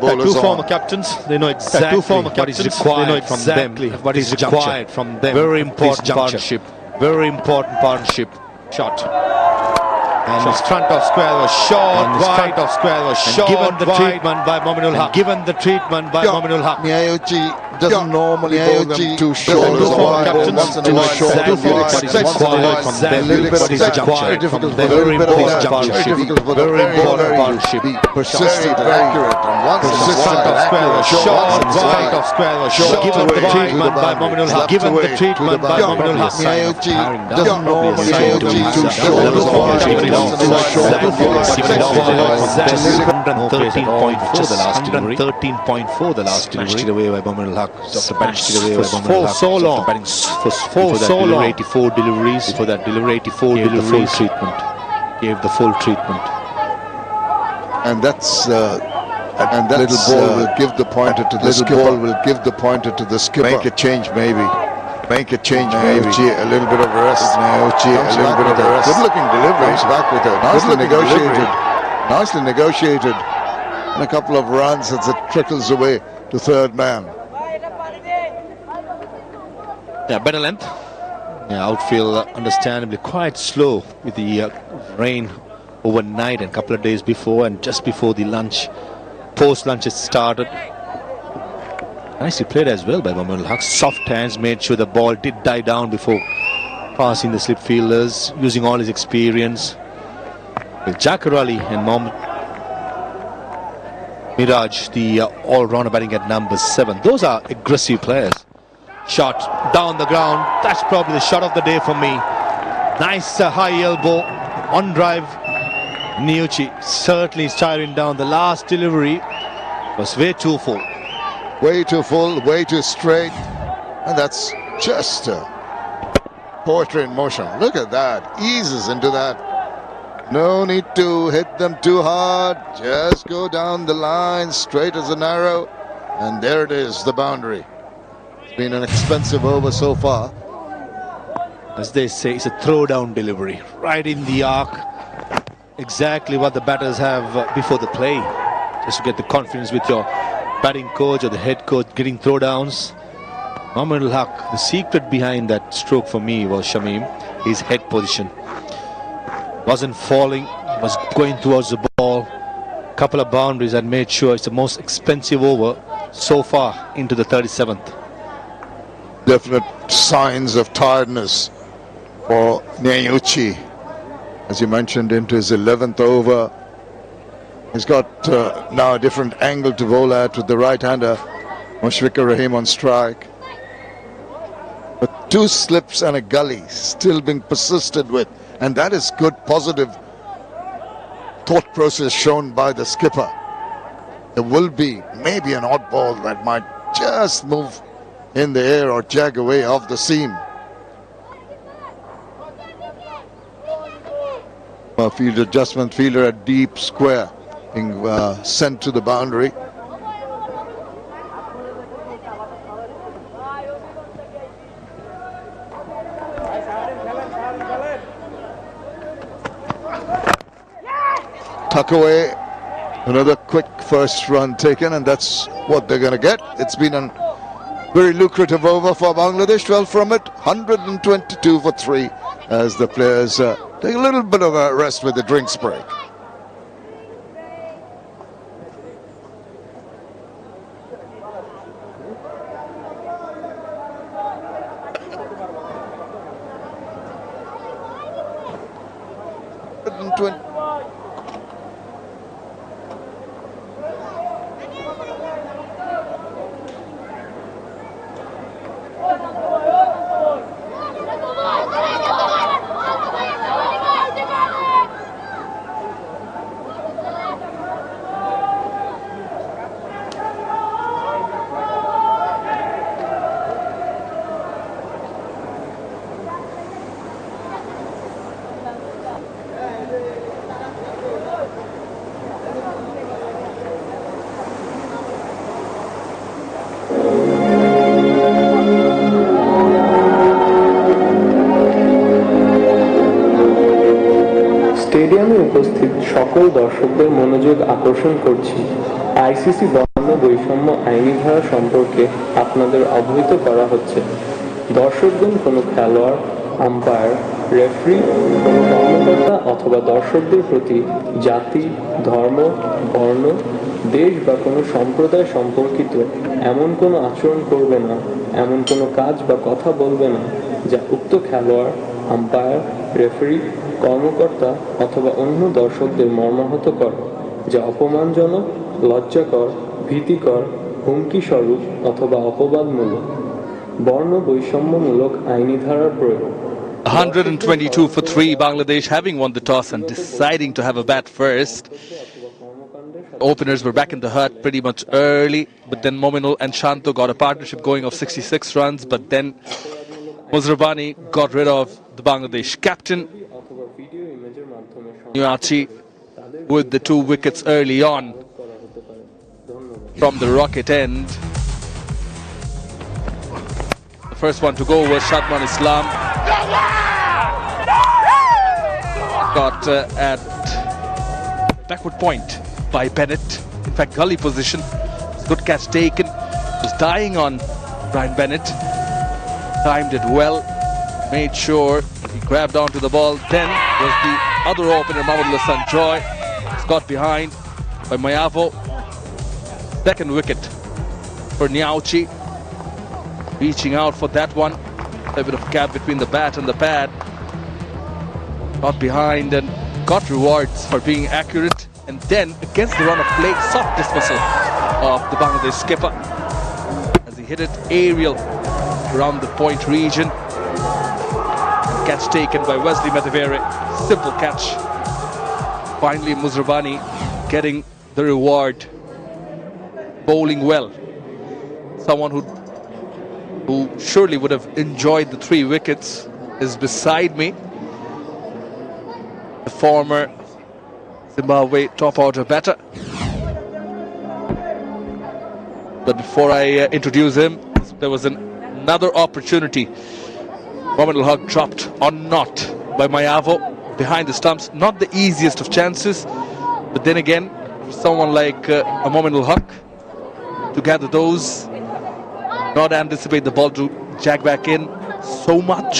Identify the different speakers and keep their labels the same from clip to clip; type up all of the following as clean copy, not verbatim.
Speaker 1: Two former captains, they know exactly what is required from them. What is required from them. Very important partnership. Very important partnership. Shot. And his front of square was short, wide of square was short, given the treatment by Mominul Haq. Given the treatment by Mominul Haq.
Speaker 2: Miyaguchi doesn't normally bowl them too short.
Speaker 1: Two former captains to know exactly what is required from them. What is required from them. Very important partnership. Very important partnership.
Speaker 2: Persistent and accurate. And once
Speaker 1: his front of square was short, wide of square was short. Given the treatment by Mominul Haq. Given the treatment by Mominul Haq.
Speaker 2: Miyaguchi doesn't normally bowl them too short.
Speaker 1: 113.4 the last delivery. Smashed it away by Mominul Haq. Smashed it away by Mominul Haq. So long. For so long. 84 deliveries. For that delivery, 84 deliveries. Treatment. Gave the full treatment.
Speaker 2: And that's and that little ball will give the pointer to the skipper. Ball will give the pointer to the skipper. Make a change, maybe. Make a change, maybe. A little bit of a rest. A little bit of a rest. Good-looking delivery. Comes back with it. Nicely negotiated. Nicely negotiated. And a couple of runs as it trickles away to third man.
Speaker 1: Yeah, better length. Yeah, outfield understandably quite slow with the rain overnight and a couple of days before and just before the lunch. Post-lunch it started. Nicely played as well by Mominul Haq. Soft hands, made sure the ball did die down before passing the slip fielders, using all his experience. With Jakar Ali and Mohammad Miraj, the all-rounder batting at number 7. Those are aggressive players. Shot down the ground. That's probably the shot of the day for me. Nice high elbow on drive. Miyaguchi certainly is tiring down. The last delivery was way too full.
Speaker 2: Way too full, way too straight. And that's just poetry in motion. Look at that. Eases into that. No need to hit them too hard. Just go down the line, straight as an arrow. And there it is, the boundary. It's been an expensive over so far.
Speaker 1: As they say, it's a throwdown delivery. Right in the arc. Exactly what the batters have before the play. Just to get the confidence with your batting coach or the head coach getting throwdowns. Mominul Haq, the secret behind that stroke for me was Shamim, his head position. Wasn't falling, was going towards the ball. Couple of boundaries and made sure it's the most expensive over so far into the 37th.
Speaker 2: Definite signs of tiredness for Miyaguchi. As you mentioned, into his 11th over. He's got now a different angle to bowl at with the right-hander, Mushfiqur Rahim on strike. But 2 slips and a gully still being persisted with. And that is good, positive thought process shown by the skipper. There will be maybe an odd ball that might just move in the air or jag away off the seam. Field adjustment, fielder at deep square being sent to the boundary. Tuck away, another quick first run taken, and that's what they're going to get. It's been a very lucrative over for Bangladesh. Well, from it, 122 for 3 as the players take a little bit of a rest with the drinks break.
Speaker 3: স্টেডিয়ামে উপস্থিত সকল দর্শকদের মনোযোগ আকর্ষণ করছি ICC বর্ণ বৈষম্য আইনি ধারা সম্পর্কে আপনাদের অবহিত করা হচ্ছে। দর্শকগণ কোনো খেলোয়াড়, আম্পায়ার, রেফারি, কোনো কর্মকর্তা অথবা দর্শকদের প্রতি জাতি, ধর্ম, বর্ণ, দেশ বা কোনো সম্প্রদায় সম্পর্কিত এমন কোনো আচরণ করবে না, এমন কোনো কাজ বা কথা বলবে না যা উক্ত খেলোয়াড়, আম্পায়ার, রেফারি, কর্মকর্তা অথবা অন্য দর্শকদের মর্মাহত করে, যা অপমানজনক, লজ্জাকর, ভীতিকর, হুমকিস্বরূপ অথবা অপবাদমূলক। বর্ণ বৈষম্যমূলক আইনি ধারার প্রয়োগ।
Speaker 4: 122 for 3, Bangladesh having won the toss and deciding to have a bat first. Openers were back in the hut pretty much early, but then Mominul and Shanto got a partnership going of 66 runs, but then Muzrabani got rid of the Bangladesh captain, Niachi, with the 2 wickets early on from the rocket end. The first one to go was Shadman Islam. Got at backward point by Bennett. In fact, gully position. Good catch taken. Was dying on Brian Bennett. Timed it well. Made sure he grabbed onto the ball. Then was the other opener, Mahmoud Hassan Joy. Got behind by Mayavo. Second wicket for Niauchi. Reaching out for that one. A bit of gap between the bat and the pad. Got behind and got rewards for being accurate. And then against the run of play, soft dismissal of the Bangladesh skipper as he hit it aerial around the point region. Catch taken by Wesley Metavere. Simple catch. Finally, Muzrabani getting the reward. Bowling well. Someone who surely would have enjoyed the 3 wickets is beside me. The former Zimbabwe top order batter. But before I introduce him, there was another opportunity. Mohamed Al-Haq dropped on not by Mayavo behind the stumps. Not the easiest of chances, but then again, for someone like Mohamed Al-Haq to gather those, not anticipate the ball to jag back in so much,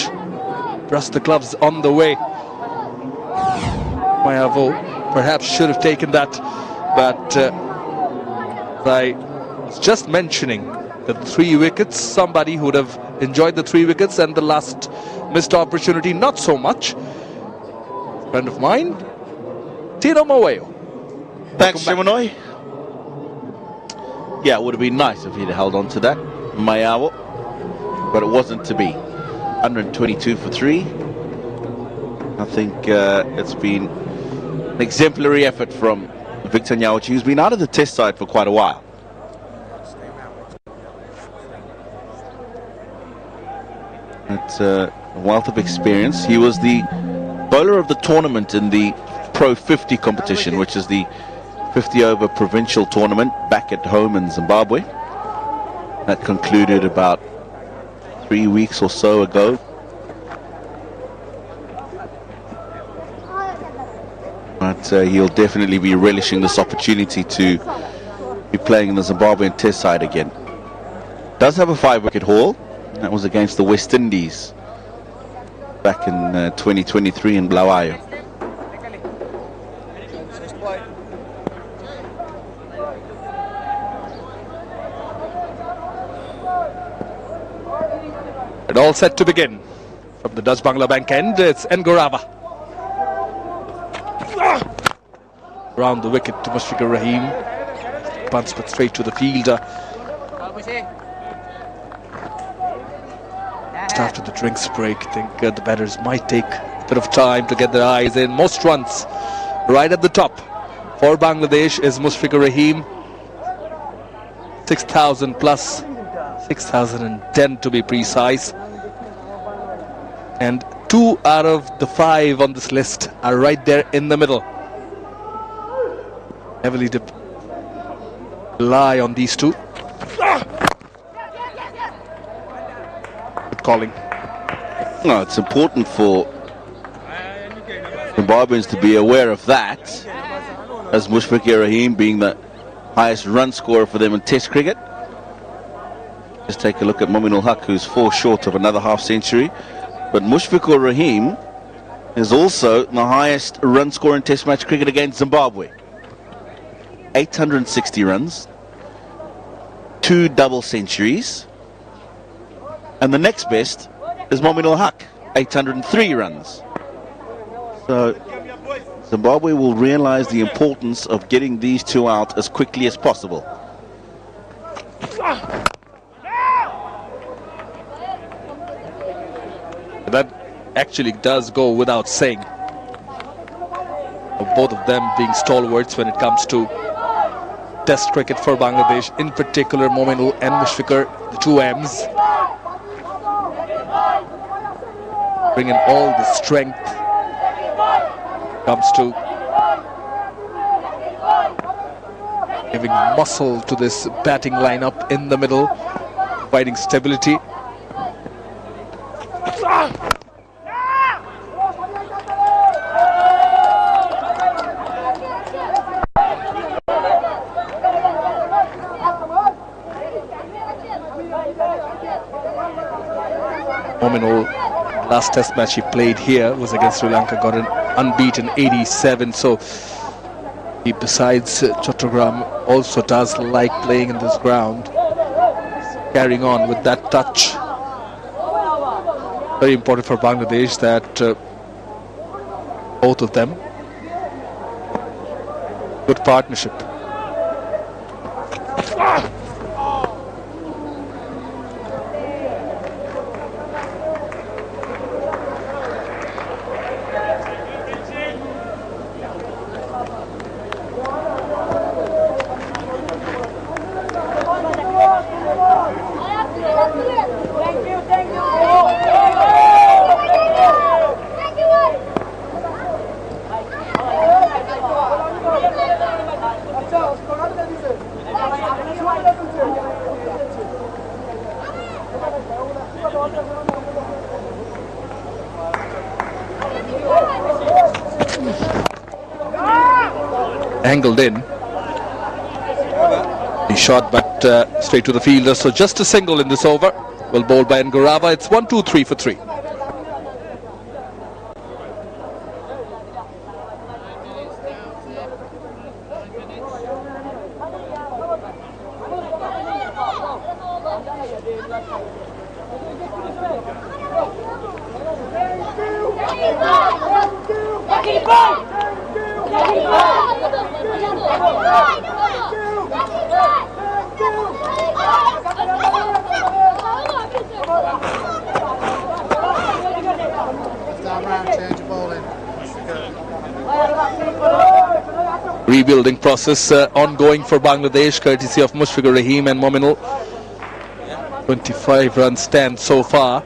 Speaker 4: thrust the gloves on the way. Mayavo perhaps should have taken that, but I was just mentioning the 3 wickets. Somebody who would have enjoyed the 3 wickets and the last missed opportunity not so much. A friend of mine, Tino Maweo.
Speaker 5: Thanks, Shimanoy. Yeah, it would have been nice if he'd held on to that, Mayao, but it wasn't to be. 122 for 3. I think it's been an exemplary effort from Victor Nyauchi, who's been out of the test side for quite a while. It's a wealth of experience. He was the bowler of the tournament in the Pro 50 competition, which is the 50-over provincial tournament back at home in Zimbabwe. That concluded about 3 weeks or so ago. But he'll definitely be relishing this opportunity to be playing in the Zimbabwean test side again. Does have a 5-wicket haul. That was against the West Indies back in 2023 in Blawayo.
Speaker 4: And all set to begin. From the Dutch Bangla Bank end, it's Ngorava. Around the wicket to Mushfiqur Rahim. Punts but straight to the fielder. Just after the drinks break, I think the batters might take a bit of time to get their eyes in. Most runs right at the top for Bangladesh is Mushfiqur Rahim. 6,000 plus. 6,010 to be precise. And 2 out of the 5 on this list are right there in the middle. Heavily rely on these 2. Good calling.
Speaker 5: No, it's important for Zimbabweans to be aware of that, as Mushfiqur Rahim being the highest run scorer for them in Test cricket. Just take a look at Mominul Haq, who's 4 short of another half century. But Mushfiqur Rahim is also the highest run scorer in Test match cricket against Zimbabwe. 860 runs, 2 double centuries. And the next best is Mominul Haq, 803 runs. So Zimbabwe will realize the importance of getting these two out as quickly as possible.
Speaker 4: That actually does go without saying. Both of them being stalwarts when it comes to Test cricket for Bangladesh, in particular Mominul and Mushfiqur, the 2 M's. Bring in all the strength comes to giving muscle to this batting lineup in the middle, providing stability. Mominul, last test match he played here was against Sri Lanka, got an unbeaten 87. So he, besides Chattogram, also does like playing in this ground, carrying on with that touch. Very important for Bangladesh that both of them, good partnership. Angled in. He shot but straight to the fielder, so just a single in this over. Well bowled by Ngurava. It's 1, 2, 3 for 3. Rebuilding process ongoing for Bangladesh, courtesy of Mushfiqur Rahim and Mominul. 25 runs stand so far.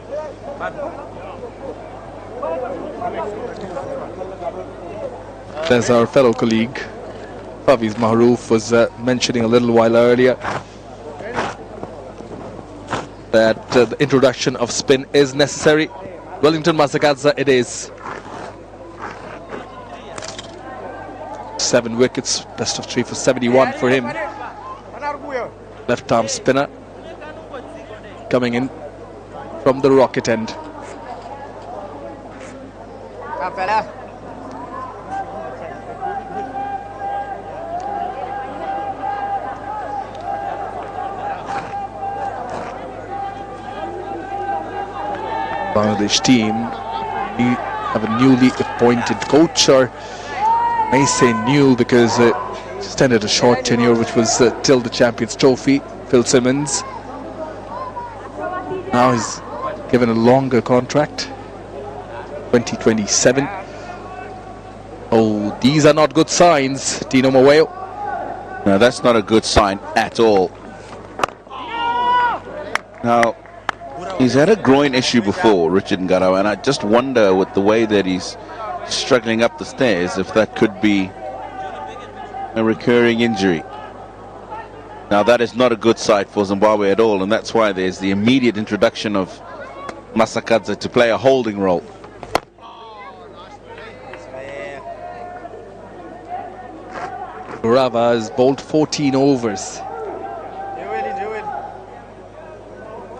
Speaker 4: As our fellow colleague Faviz Mahroof was mentioning a little while earlier, that the introduction of spin is necessary. Wellington Masakadza it is. 7 wickets, best of 3 for 71 for him. Left arm spinner coming in from the rocket end. Bangladesh team, we have a newly appointed coach, or may say new because extended a short tenure which was till the Champions Trophy, Phil Simmons. Now he's given a longer contract, 2027. Oh, these are not good signs, Tino Maweo.
Speaker 5: No, that's not a good sign at all. Now, he's had a groin issue before, Richard Ngaro, and I just wonder with the way that he's struggling up the stairs if that could be a recurring injury. Now that is not a good sight for Zimbabwe at all, and that's why there's the immediate introduction of Masakadza to play a holding role.
Speaker 4: Gaurav has bowled 14 overs.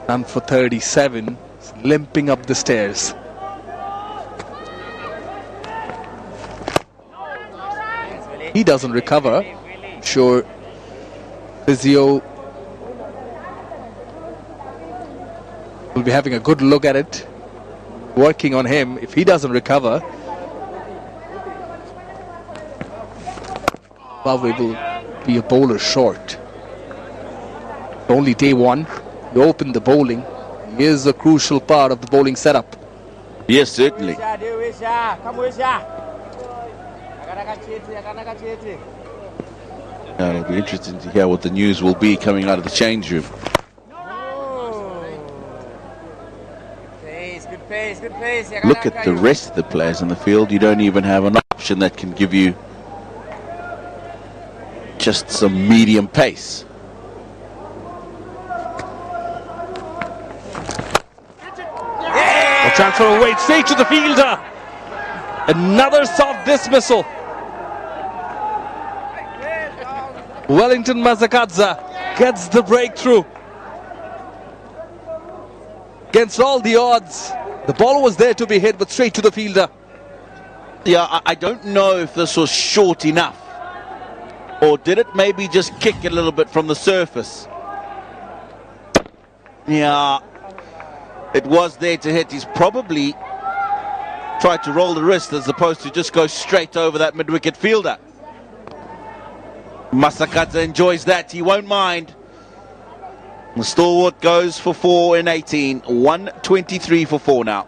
Speaker 4: Done for 37. He's limping up the stairs. He doesn't recover. I'm sure physio will be having a good look at it, working on him. If he doesn't recover, Zimbabwe will be a bowler short. Only day one, he opened the bowling. He is a crucial part of the bowling setup.
Speaker 5: Yes, certainly. It'll be interesting to hear what the news will be coming out of the change room. Look at the rest of the players in the field. You don't even have an option that can give you just some medium pace.
Speaker 4: A transfer away straight to the fielder. Another soft dismissal. Wellington Masakadza gets the breakthrough. Against all the odds, the ball was there to be hit, but straight to the fielder.
Speaker 5: Yeah, I don't know if this was short enough, or did it maybe just kick a little bit from the surface? Yeah, it was there to hit. He's probably tried to roll the wrist as opposed to just go straight over that mid-wicket fielder. Masakadza enjoys that. He won't mind. The stalwart goes for 4 in 18. 123 for 4 now.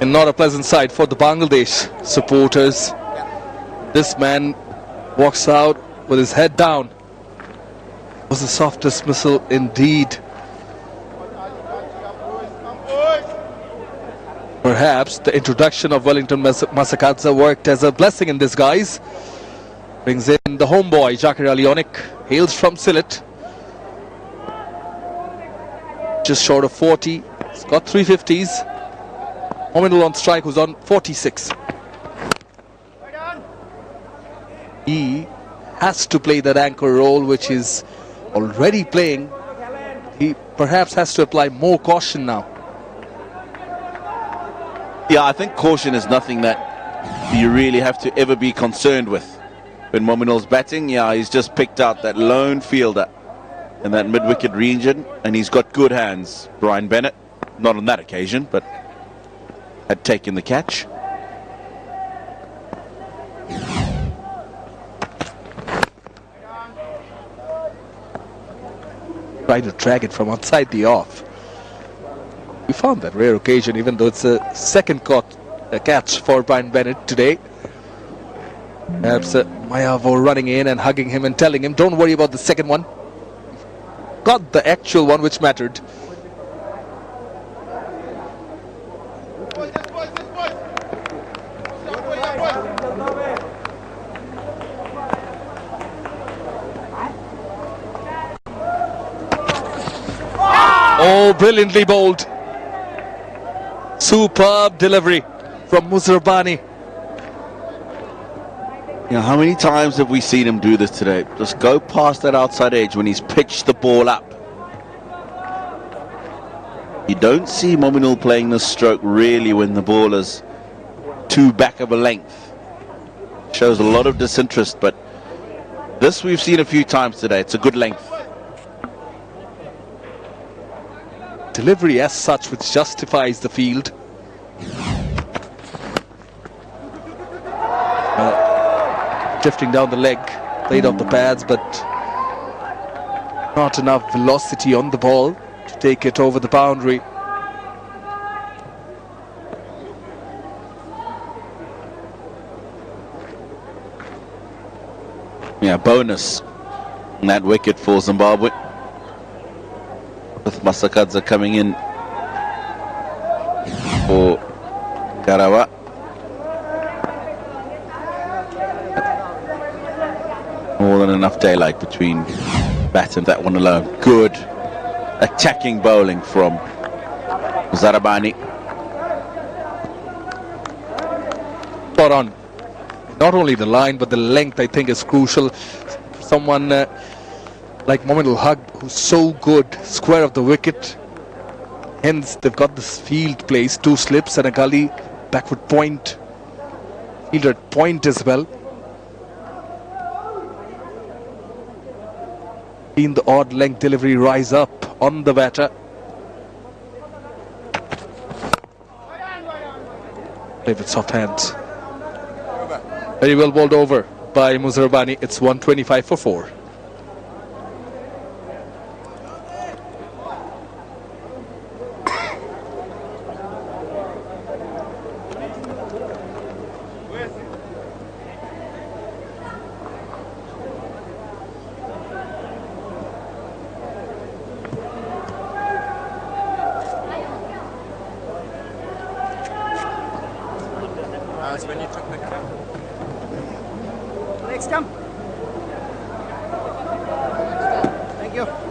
Speaker 4: And not a pleasant sight for the Bangladesh supporters. This man walks out with his head down. It was a soft dismissal indeed. Perhaps the introduction of Wellington Masakadza worked as a blessing in disguise. Brings in the homeboy, Zakir Ali Onik, hails from Sylhet. Just short of 40, he's got 350s. Mominul on strike, who's on 46. He has to play that anchor role, which is already playing. He perhaps has to apply more caution now.
Speaker 5: Yeah, I think caution is nothing that you really have to ever be concerned with. When Mominul's batting, yeah, he's just picked out that lone fielder in that mid-wicket region, and he's got good hands. Brian Bennett, not on that occasion, but had taken the catch.
Speaker 4: Trying to drag it from outside the off. We found that rare occasion, even though it's a second catch for Brian Bennett today. Perhaps Mayavo running in and hugging him and telling him, don't worry about the second one. Got the actual one which mattered. Oh, brilliantly bowled. Superb delivery from Muzerbani.
Speaker 5: Yeah, how many times have we seen him do this today? Just go past that outside edge when he's pitched the ball up. You don't see Mominul playing this stroke really when the ball is too back of a length. Shows a lot of disinterest, but this we've seen a few times today. It's a good length.
Speaker 4: Delivery as such which justifies the field. Drifting down the leg, played off the pads, but not enough velocity on the ball to take it over the boundary.
Speaker 5: Yeah, bonus on that wicket for Zimbabwe, with Masakadza coming in for Garawa. More than enough daylight between bat and that one alone. Good attacking bowling from Zarabani.
Speaker 4: Spot on. Not only the line, but the length, I think, is crucial. Someone like Mominul Haq, who's so good, square of the wicket. Hence, they've got this field place, 2 slips and a gully, backward point. Fielder at point as well. Seen the odd length delivery rise up on the batter. Play with soft hands. Very well bowled over by Muzarabani. It's 125 for 4.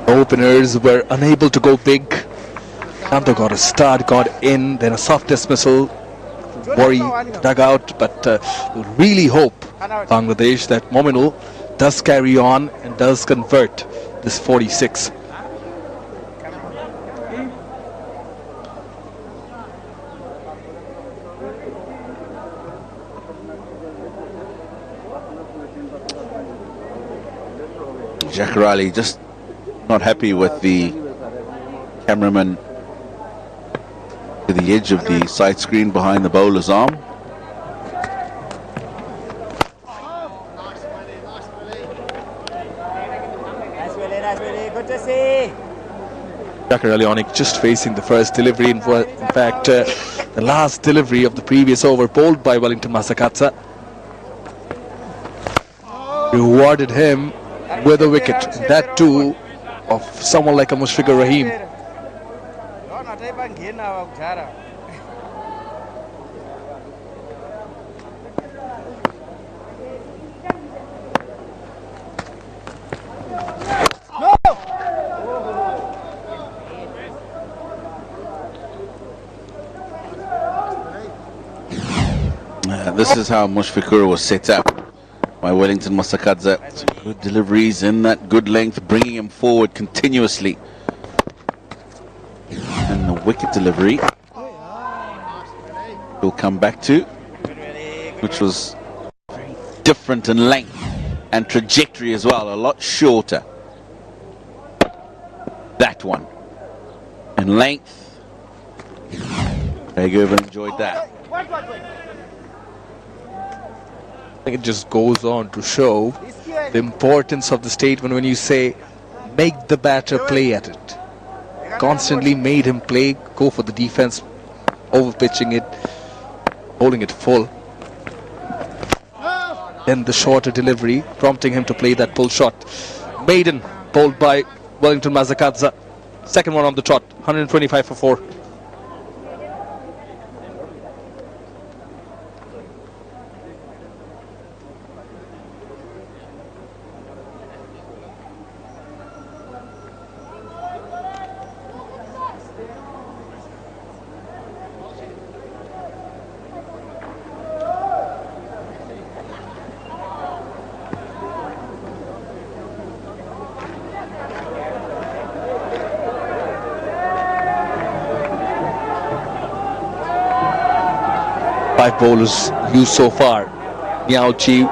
Speaker 4: Openers were unable to go big. Shanto got a start, got in, then a soft dismissal. Worry dug out, but we really hope, Bangladesh, that Mominul does carry on and does convert this 46.
Speaker 5: Jakarali just not happy with the cameraman to the edge of the side screen behind the bowler's arm.
Speaker 6: Good to see.
Speaker 4: Jakarali Onik just facing the first delivery. In fact, the last delivery of the previous over, bowled by Wellington Masakadza, rewarded him with a wicket. That too of someone like a Mushfiqur Rahim.
Speaker 5: This is how Mushfiqur was set up by Wellington Masakadza. Good deliveries in that good length, bringing him forward continuously. And the wicket delivery we'll come back to, which was very different in length and trajectory as well, a lot shorter. That one in length. There enjoyed that.
Speaker 4: I think it just goes on to show the importance of the statement when you say make the batter play at it. Constantly made him play, go for the defense, over pitching it, holding it full. Then the shorter delivery, prompting him to play that pull shot. Maiden, bowled by Wellington Masakadza. Second one on the trot, 125 for 4. Five bowlers used so far. Miauchi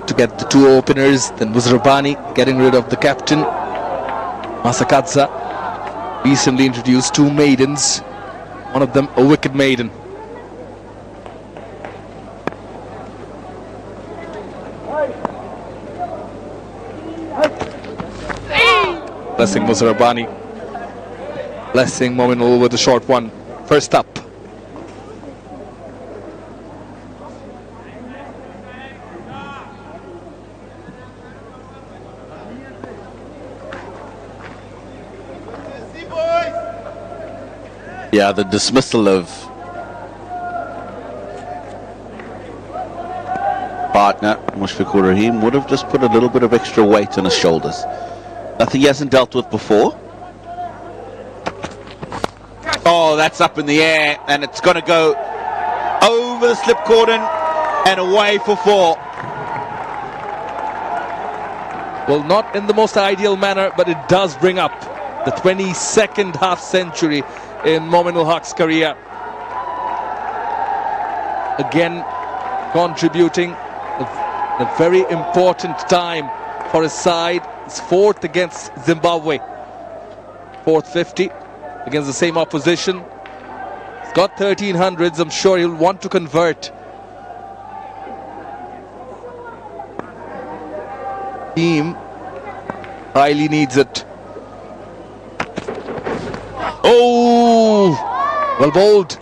Speaker 4: to get the 2 openers, then Muzarabani getting rid of the captain. Masakadza recently introduced 2 maidens, one of them a wicket maiden. Blessing Muzarabani, blessing Mominul with the short one. First up.
Speaker 5: Yeah, the dismissal of partner Mushfiqur Rahim would have just put a little bit of extra weight on his shoulders. Nothing he hasn't dealt with before. Oh, that's up in the air, and it's going to go over the slip cordon and away for 4.
Speaker 4: Well, not in the most ideal manner, but it does bring up the 22nd half century in Mominul Haq's career. Again, contributing a very important time for his side. It's 4th against Zimbabwe. 4th 50 against the same opposition. He's got 1300s. I'm sure he'll want to convert. Team highly needs it. Oh, well bowled.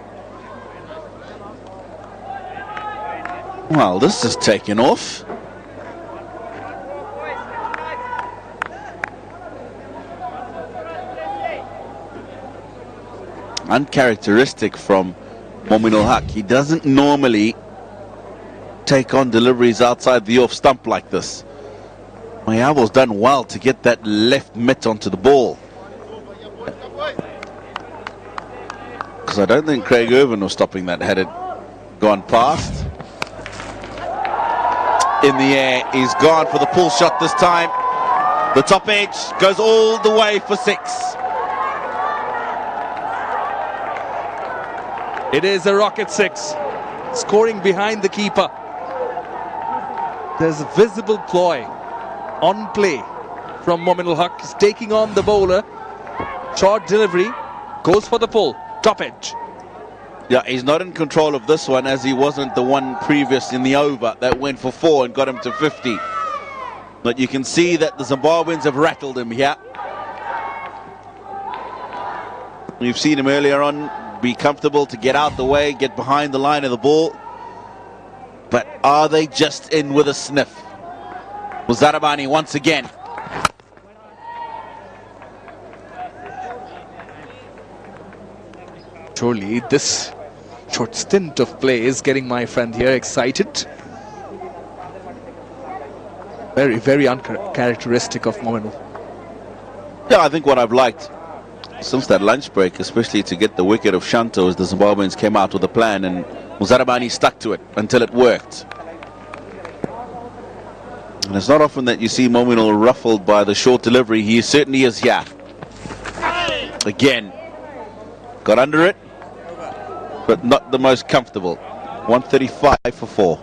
Speaker 5: Well, this is taken off. Uncharacteristic from Mominul Haq. He doesn't normally take on deliveries outside the off stump like this. Mayavo's done well to get that left mitt onto the ball. Because I don't think Craig Irvin was stopping that had it gone past. In the air, he's gone for the pull shot this time. The top edge goes all the way for 6.
Speaker 4: It is a rocket 6. Scoring behind the keeper. There's a visible ploy on play from Mominul Haq. He's taking on the bowler. Short delivery. Goes for the pull. Top edge.
Speaker 5: Yeah, he's not in control of this one, as he wasn't the one previous in the over that went for 4 and got him to 50. But you can see that the Zimbabweans have rattled him here. We've seen him earlier on be comfortable to get out the way, get behind the line of the ball. But are they just in with a sniff? Muzarabani once again.
Speaker 4: Surely this short stint of play is getting my friend here excited. Very, very uncharacteristic of Mominul.
Speaker 5: Yeah, I think what I've liked since that lunch break, especially to get the wicket of Shanto, as the Zimbabweans came out with a plan and Muzarabani stuck to it until it worked. And it's not often that you see Mominul ruffled by the short delivery. He certainly is here. Again, got under it, but not the most comfortable. 135 for 4.